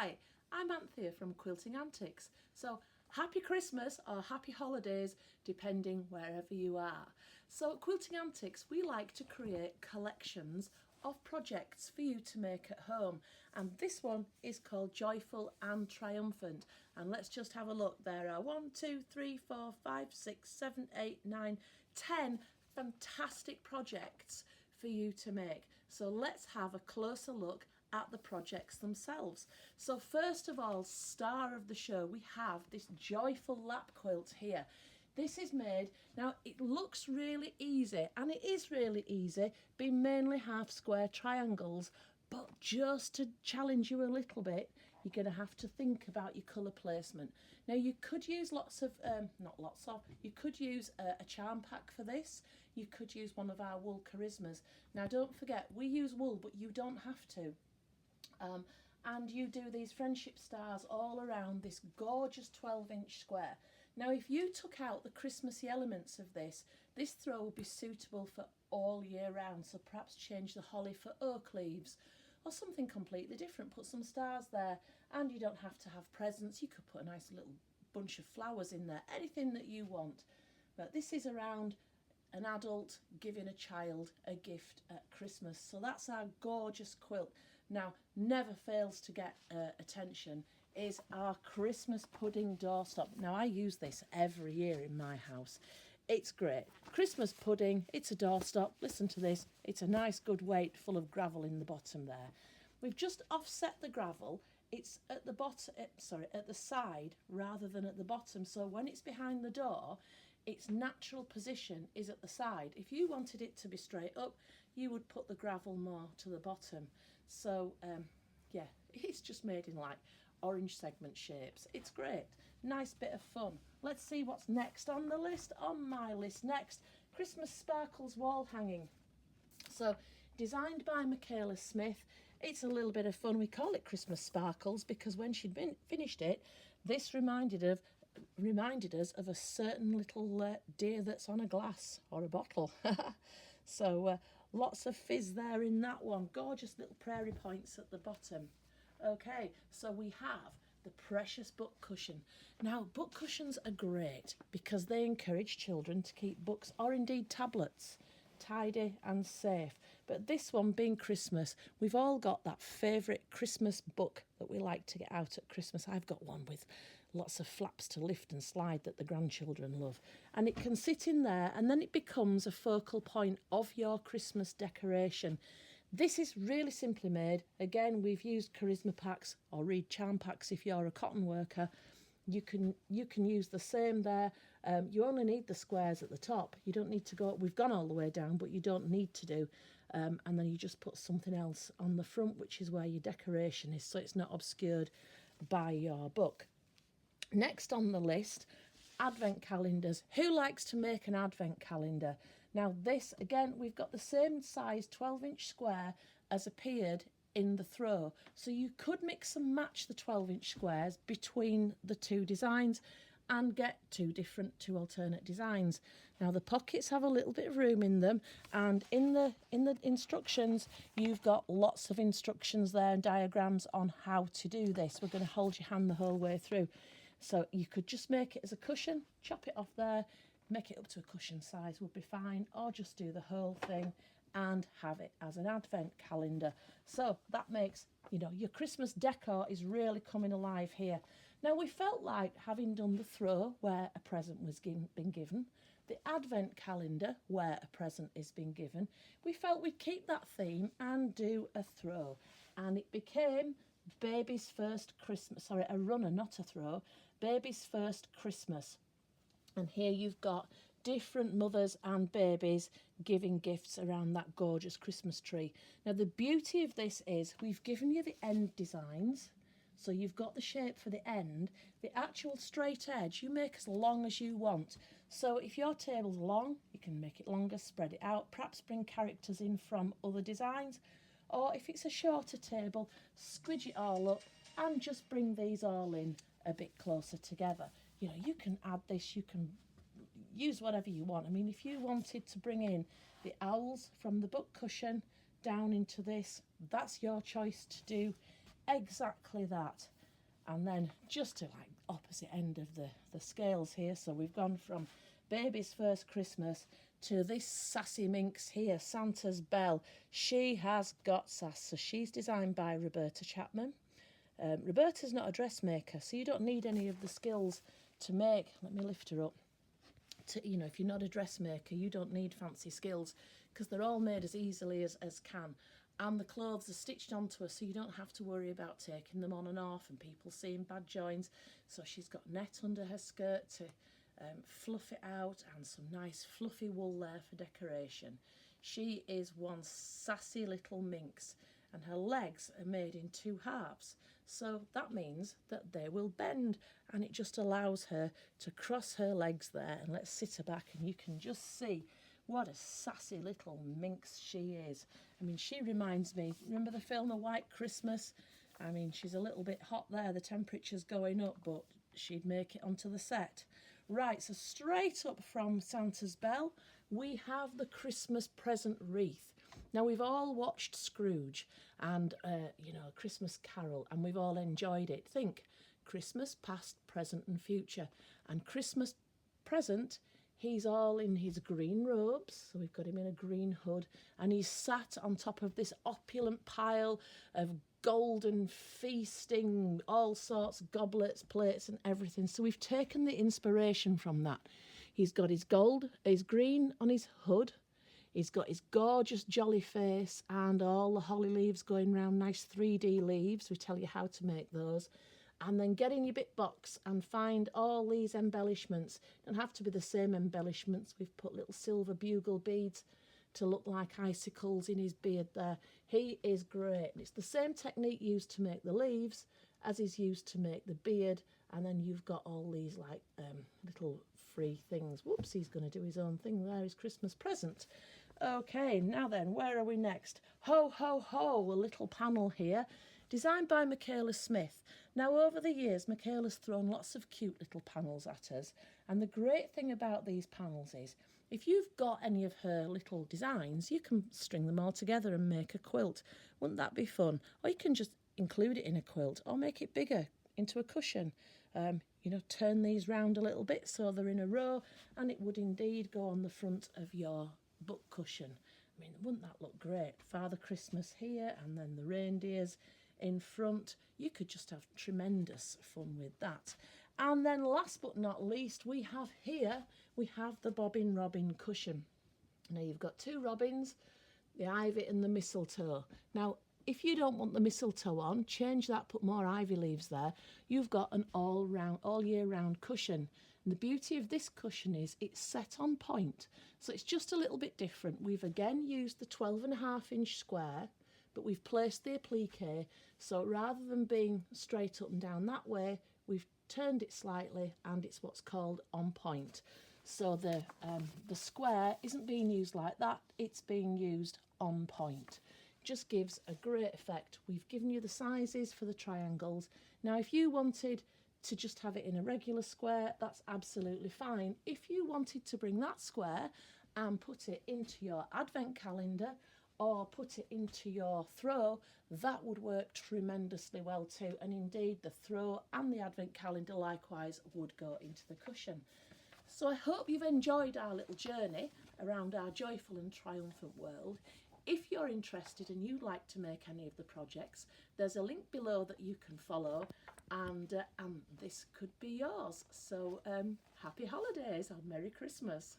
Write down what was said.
Hi, I'm Anthea from Quilting Antics. So happy Christmas or happy holidays depending wherever you are. So at Quilting Antics we like to create collections of projects for you to make at home, and this one is called Joyful and Triumphant. And let's just have a look. There are 1, 2, 3, 4, 5, 6, 7, 8, 9, 10 fantastic projects for you to make. So let's have a closer look at the projects themselves. So first of all, star of the show, we have this joyful lap quilt here. This is made, now it looks really easy, and it is really easy, being mainly half square triangles, but just to challenge you a little bit, you're going to have to think about your colour placement. Now you could use you could use a charm pack for this. You could use one of our wool charismas. Now don't forget, we use wool, but you don't have to. And you do these friendship stars all around this gorgeous 12-inch square. Now if you took out the Christmassy elements of this throw would be suitable for all year round, so perhaps change the holly for oak leaves or something completely different. Put some stars there, and you don't have to have presents. You could put a nice little bunch of flowers in there, anything that you want. But this is around an adult giving a child a gift at Christmas. So that's our gorgeous quilt. Now, never fails to get attention is our Christmas pudding doorstop. Now, I use this every year in my house. It's great. Christmas pudding, it's a doorstop. Listen to this. It's a nice good weight full of gravel in the bottom there. We've just offset the gravel. It's at the bottom, at the side rather than at the bottom. So when it's behind the door, its natural position is at the side. If you wanted it to be straight up, you would put the gravel more to the bottom. So yeah, it's just made in like orange segment shapes. It's great. Nice bit of fun. Let's see what's next on the list. On my list next, Christmas Sparkles wall hanging. So designed by Michaela Smith. It's a little bit of fun. We call it Christmas Sparkles because when she'd finished it, this reminded us of a certain little deer that's on a glass or a bottle. So lots of fizz there in that one. Gorgeous little prairie points at the bottom. Okay, so we have the precious book cushion. Now, book cushions are great because they encourage children to keep books or indeed tablets tidy and safe. But this one being Christmas, we've all got that favourite Christmas book that we like to get out at Christmas. I've got one with lots of flaps to lift and slide that the grandchildren love, and it can sit in there and then it becomes a focal point of your Christmas decoration. This is really simply made. Again, we've used charisma packs or reed charm packs if you're a cotton worker. You can use the same there. You only need the squares at the top. You don't need to go, we've gone all the way down, but you don't need to do. And then you just put something else on the front, which is where your decoration is, so it's not obscured by your book. Next on the list, advent calendars. Who likes to make an advent calendar? Now this, again, we've got the same size 12-inch square as appeared in the throw, so you could mix and match the 12-inch squares between the two designs and get two alternate designs. Now the pockets have a little bit of room in them, and in the instructions you've got lots of instructions there and diagrams on how to do this. We're going to hold your hand the whole way through, so you could just make it as a cushion, chop it off there, make it up to a cushion size would be fine, or just do the whole thing and have it as an advent calendar. So that makes, your Christmas decor is really coming alive here. Now we felt like, having done the throw where a present was been given, the advent calendar where a present is being given, we felt we'd keep that theme and do a throw. And it became Baby's First Christmas, a runner, not a throw, Baby's First Christmas. And here you've got different mothers and babies giving gifts around that gorgeous Christmas tree. Now the beauty of this is we've given you the end designs, so you've got the shape for the end. The actual straight edge you make as long as you want. So if your table's long, you can make it longer, spread it out, perhaps bring characters in from other designs, or if it's a shorter table, squidge it all up and just bring these all in a bit closer together. You can add this, you can use whatever you want. I mean, if you wanted to bring in the owls from the book cushion down into this, that's your choice to do exactly that. And then just to like opposite end of the scales here, so we've gone from Baby's First Christmas to this sassy minx here, Santa's Bell. She has got sass. So she's designed by Roberta Chapman. Roberta's not a dressmaker, so you don't need any of the skills to make. Let me lift her up. You know, if you're not a dressmaker, you don't need fancy skills because they're all made as easily as can. And the clothes are stitched onto her, so you don't have to worry about taking them on and off and people seeing bad joins. So she's got net under her skirt to fluff it out, and some nice fluffy wool there for decoration. She is one sassy little minx, and her legs are made in 2 halves. So that means that they will bend, and it just allows her to cross her legs there. And let's sit her back and you can just see what a sassy little minx she is. I mean, she reminds me, remember the film A White Christmas? I mean, she's a little bit hot there, the temperature's going up, but she'd make it onto the set. Right, so straight up from Santa's Bell, we have the Christmas present wreath. Now, we've all watched Scrooge and, you know, A Christmas Carol, and we've all enjoyed it. Think Christmas, past, present and future. And Christmas present, he's all in his green robes, so we've got him in a green hood, and he's sat on top of this opulent pile of golden feasting, all sorts, goblets, plates and everything. So we've taken the inspiration from that. He's got his green on his hood. He's got his gorgeous jolly face and all the holly leaves going round, nice 3D leaves. We tell you how to make those. And then get in your bit box and find all these embellishments. Don't have to be the same embellishments. We've put little silver bugle beads to look like icicles in his beard there. He is great. It's the same technique used to make the leaves as is used to make the beard. And then you've got all these like little free things. Whoops, he's going to do his own thing there, his Christmas present. Okay, now then, where are we next? Ho, ho, ho, a little panel here, designed by Michaela Smith. Now, over the years, Michaela's thrown lots of cute little panels at us. And the great thing about these panels is, if you've got any of her little designs, you can string them all together and make a quilt. Wouldn't that be fun? Or you can just include it in a quilt or make it bigger into a cushion. You know, turn these round a little bit so they're in a row, and it would indeed go on the front of your book cushion. I mean, wouldn't that look great? Father Christmas here and then the reindeers in front. You could just have tremendous fun with that. And then last but not least, we have the Bobbin Robin cushion. Now you've got 2 robins, the ivy and the mistletoe. Now, if you don't want the mistletoe on, change that, put more ivy leaves there. You've got an all year round cushion. And the beauty of this cushion is it's set on point. So it's just a little bit different. We've again used the 12.5-inch square, but we've placed the applique. So rather than being straight up and down that way, we've turned it slightly, and it's what's called on point. So the square isn't being used like that, it's being used on point. Just gives a great effect. We've given you the sizes for the triangles. Now, if you wanted to just have it in a regular square, that's absolutely fine. If you wanted to bring that square and put it into your advent calendar or put it into your throw, that would work tremendously well too. And indeed, the throw and the advent calendar likewise would go into the cushion. So I hope you've enjoyed our little journey around our joyful and triumphant world. If you're interested and you'd like to make any of the projects, there's a link below that you can follow, and this could be yours. So happy holidays or Merry Christmas.